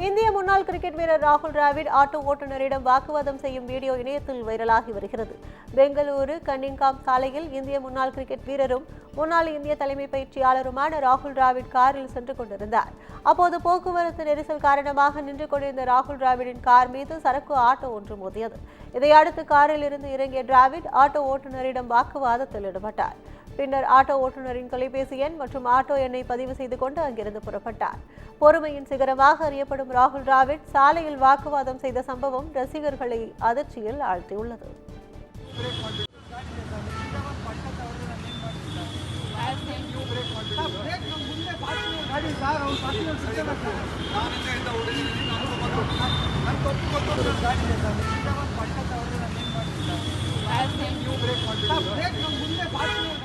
இந்திய முன்னாள் கிரிக்கெட் வீரர் ராகுல் டிராவிட் ஆட்டோ ஓட்டுநரிடம் வாக்குவாதம் செய்யும் வீடியோ இணையத்தில் வைரலாகி வருகிறது. பெங்களூரு கன்னிங்காம் சாலையில் இந்திய முன்னாள் கிரிக்கெட் வீரரும் முன்னாள் இந்திய தலைமை பயிற்சியாளருமான ராகுல் டிராவிட் காரில் சென்று கொண்டிருந்தார். அப்போது போக்குவரத்து நெரிசல் காரணமாக நின்று கொண்டிருந்த ராகுல் டிராவிடின் கார் மீது சரக்கு ஆட்டோ ஒன்று மோதியது. இதையடுத்து காரில் இருந்து இறங்கிய டிராவிட் ஆட்டோ ஓட்டுநரிடம் வாக்குவாதத்தில் ஈடுபட்டார். பின்னர் ஆட்டோ ஓட்டுநரின் தொலைபேசி எண் மற்றும் ஆட்டோ எண்ணை பதிவு செய்து கொண்டு அங்கிருந்து புறப்பட்டார். பொறுமையின் சிகரமாக அறியப்படும் ராகுல் டிராவிட் சாலையில் வாக்குவாதம் செய்த சம்பவம் ரசிகர்களை அதிர்ச்சியில் ஆழ்த்தியுள்ளது. ಬ್ರೇಕ್